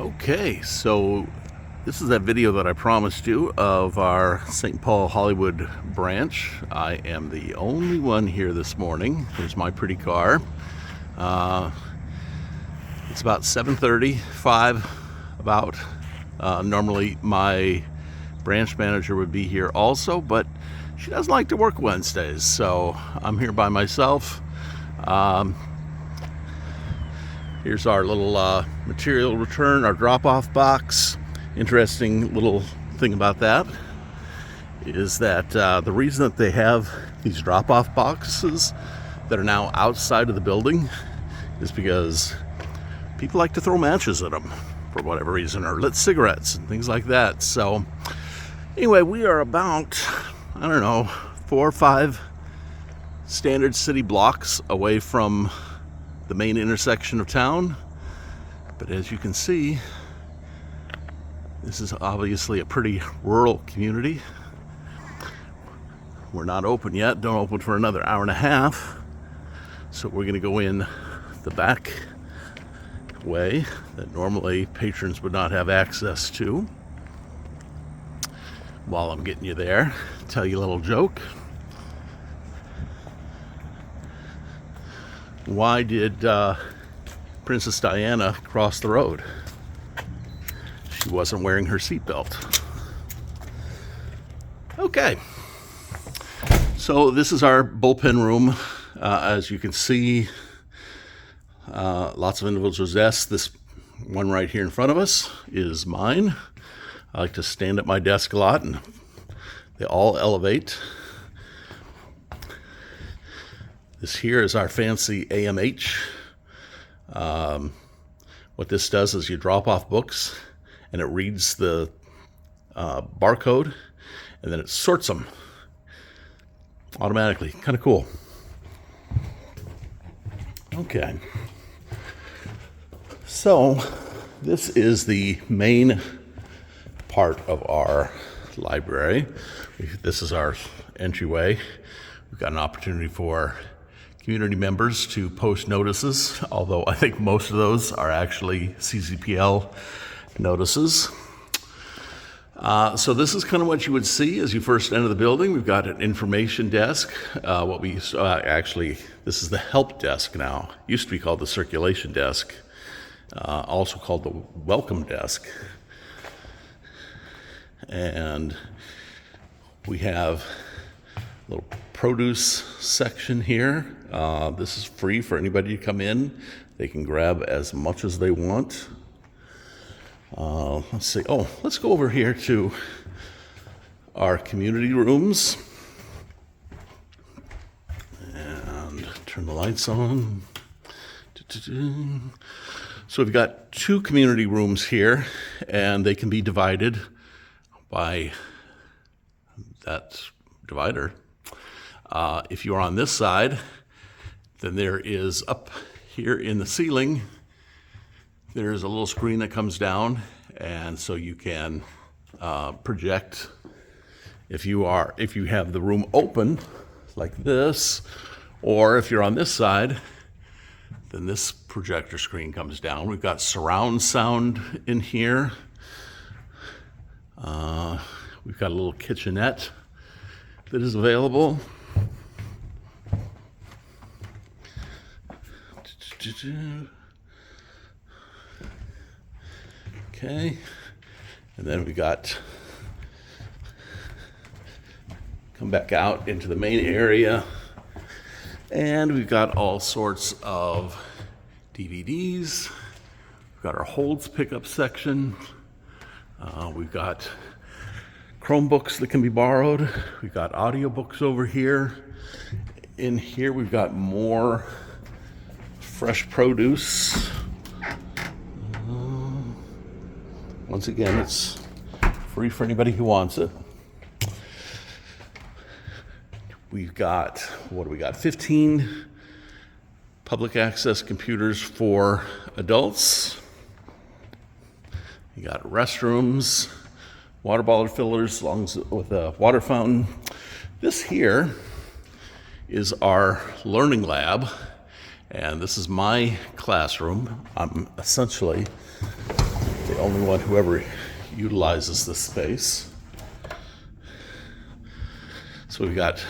Okay, so this is that video that I promised you of our St. Paul Hollywood branch. I am the only one here this morning. There's my pretty car. It's about 7:30, 5 about. Normally my branch manager would be here also, but she doesn't like to work Wednesdays, so I'm here by myself. Here's our little material return, our drop-off box. Interesting little thing about that is that the reason that they have these drop-off boxes that are now outside of the building is because people like to throw matches at them for whatever reason, or lit cigarettes and things like that. So anyway, we are about, I don't know, 4 or 5 standard city blocks away from the main intersection of town. But as you can see, this is obviously a pretty rural community. We're not open yet, don't open for another hour and a half. So we're gonna go in the back way that normally patrons would not have access to. While I'm getting you there, tell you a little joke. Why did Princess Diana cross the road? She wasn't wearing her seatbelt. Okay, so this is our bullpen room. As you can see, lots of individual desks. This one right here in front of us is mine. I like to stand at my desk a lot, and they all elevate. This here is our fancy AMH. What this does is you drop off books and it reads the barcode and then it sorts them automatically. Kind of cool. Okay. So this is the main part of our library. This is our entryway. We've got an opportunity for community members to post notices, although I think most of those are actually CCPL notices. So this is kind of what you would see as you first enter the building. We've got an information desk. Actually, this is the help desk now. It used to be called the circulation desk, also called the welcome desk. And we have a little produce section here. This is free for anybody to come in. They can grab as much as they want. Let's see. Oh, let's go over here to our community rooms and turn the lights on. So we've got 2 community rooms here, and they can be divided by that divider. If you're on this side, then there is up here in the ceiling, there's a little screen that comes down, and so you can project. If you have the room open like this, or if you're on this side, then this projector screen comes down. We've got surround sound in here. We've got a little kitchenette that is available. Okay, and then we got, come back out into the main area, and we've got all sorts of DVDs. We've got our holds pickup section. We've got Chromebooks that can be borrowed. We've got audiobooks over here. In here we've got more fresh produce. Once again, it's free for anybody who wants it. We've got, what do we got? 15 public access computers for adults. You got restrooms, water bottle fillers, with a water fountain. This here is our learning lab, and this is my classroom. I'm essentially the only one who ever utilizes this space. So we've got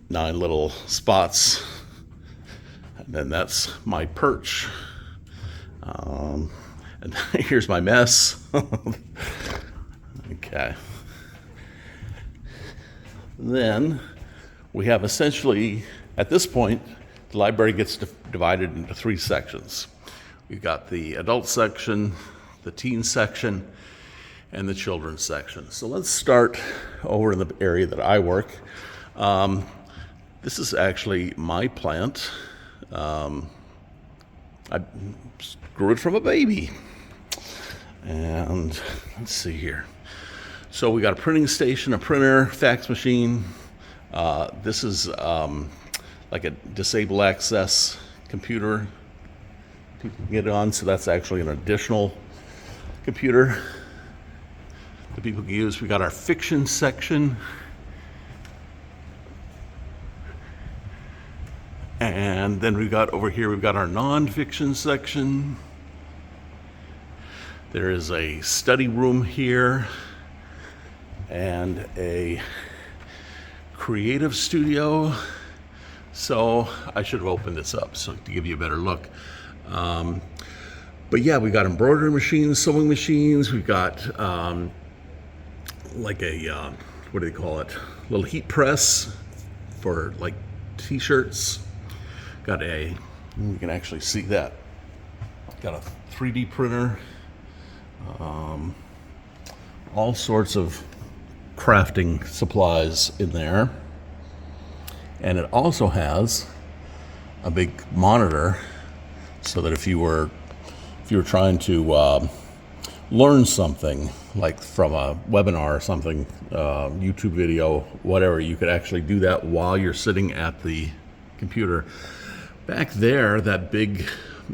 9 little spots, and then that's my perch. And here's my mess. Okay. Then we have essentially, at this point, the library gets divided into 3 sections. We've got the adult section, the teen section, and the children's section. So let's start over in the area that I work. This is actually my plant. I grew it from a baby. And let's see here. So we got a printing station, a printer, fax machine. This is like a disabled access computer. People can get it on, so that's actually an additional computer that people can use. We got our fiction section. And then we've got over here, we've got our nonfiction section. There is a study room here and a creative studio. So I should have opened this up so to give you a better look. But yeah, we got embroidery machines, sewing machines. We've got like a, what do they call it? Little heat press for like t-shirts. Got a, you can actually see that. Got a 3D printer. All sorts of crafting supplies in there. And it also has a big monitor so that if you were trying to learn something, like from a webinar or something, YouTube video, whatever, you could actually do that while you're sitting at the computer. Back there, that big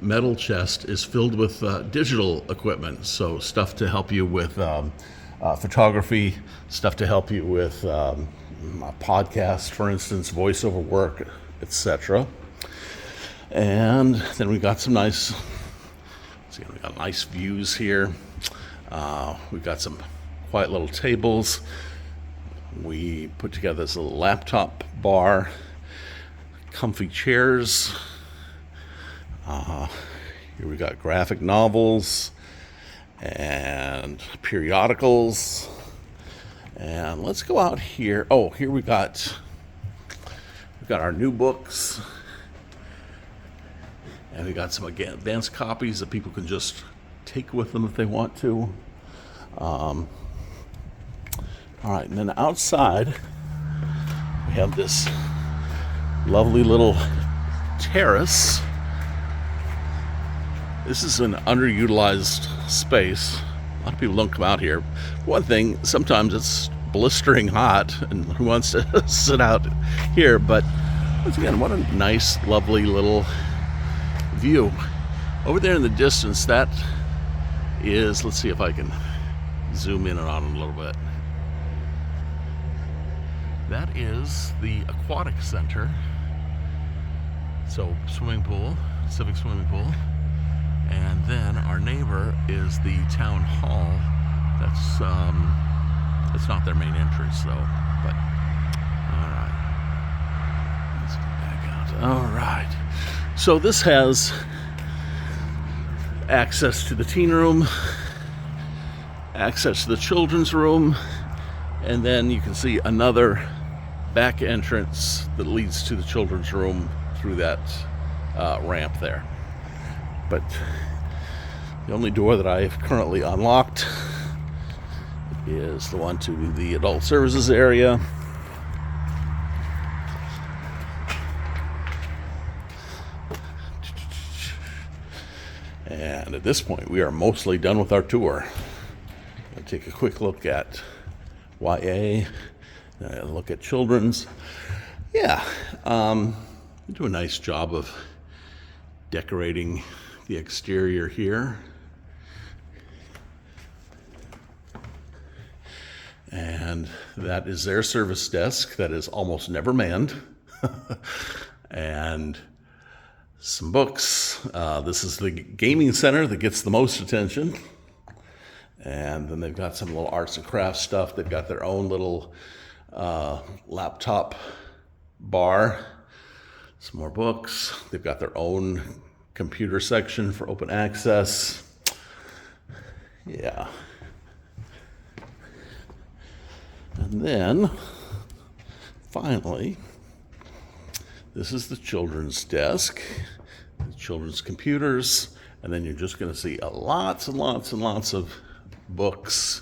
metal chest is filled with digital equipment, so stuff to help you with photography, stuff to help you with a podcast, for instance, voiceover work, etc. And then we got some nice, we got nice views here. We've got some quiet little tables. We put together this little laptop bar, comfy chairs. Here we got graphic novels and periodicals. And let's go out here. Oh, here we've got our new books. And we got some advanced copies that people can just take with them if they want to. All right, and then outside we have this lovely little terrace. This is an underutilized space. A lot of people don't come out here. One thing, sometimes it's blistering hot, and who wants to sit out here? But once again, what a nice, lovely little view. Over there in the distance, that is, let's see if I can zoom in on it a little bit. That is the aquatic center. So swimming pool, civic swimming pool. And then our neighbor is the town hall. That's not their main entrance though, but all right. Let's get back out. All right. So this has access to the teen room, access to the children's room, and then you can see another back entrance that leads to the children's room through that ramp there. But the only door that I have currently unlocked is the one to the adult services area. And at this point, we are mostly done with our tour. I'll take a quick look at YA, look at children's. Yeah, do a nice job of decorating the exterior here. And that is their service desk that is almost never manned. And some books. This is the gaming center that gets the most attention. And then they've got some little arts and crafts stuff. They've got their own little laptop bar. Some more books. They've got their own computer section for open access. Yeah. And then, finally, this is the children's desk, the children's computers, and then you're just going to see lots and lots and lots of books.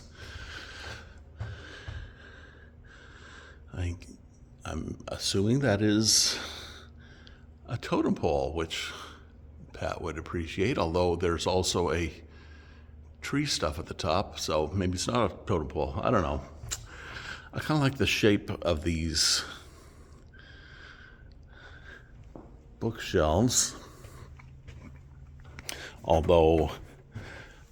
I'm assuming that is a totem pole, which Pat would appreciate, although there's also a tree stuff at the top, so maybe it's not a totem pole. I don't know. I kind of like the shape of these bookshelves, although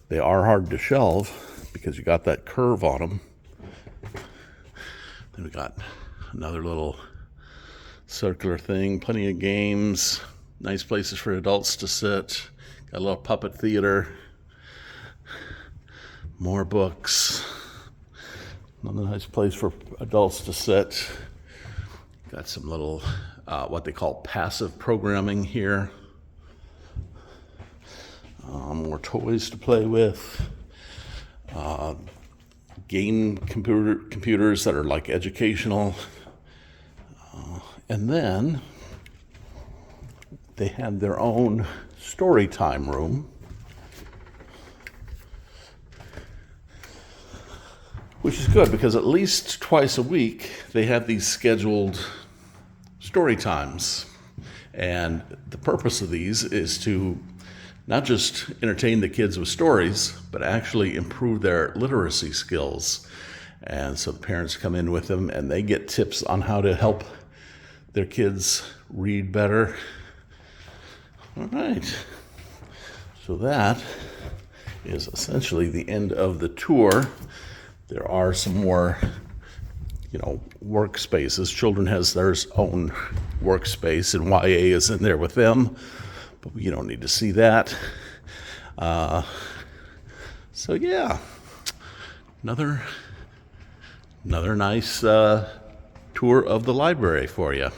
they are hard to shelve because you got that curve on them. Then we got another little circular thing, plenty of games, nice places for adults to sit, got a little puppet theater, more books, another nice place for adults to sit. Got some little what they call passive programming here. More toys to play with. Game computers that are like educational. And then they have their own story time room, which is good because at least twice a week they have these scheduled story times. And the purpose of these is to not just entertain the kids with stories, but actually improve their literacy skills. And so the parents come in with them and they get tips on how to help their kids read better. All right. So that is essentially the end of the tour. There are some more, workspaces. Children has their own workspace, and YA is in there with them, but you don't need to see that. So yeah, another nice tour of the library for you.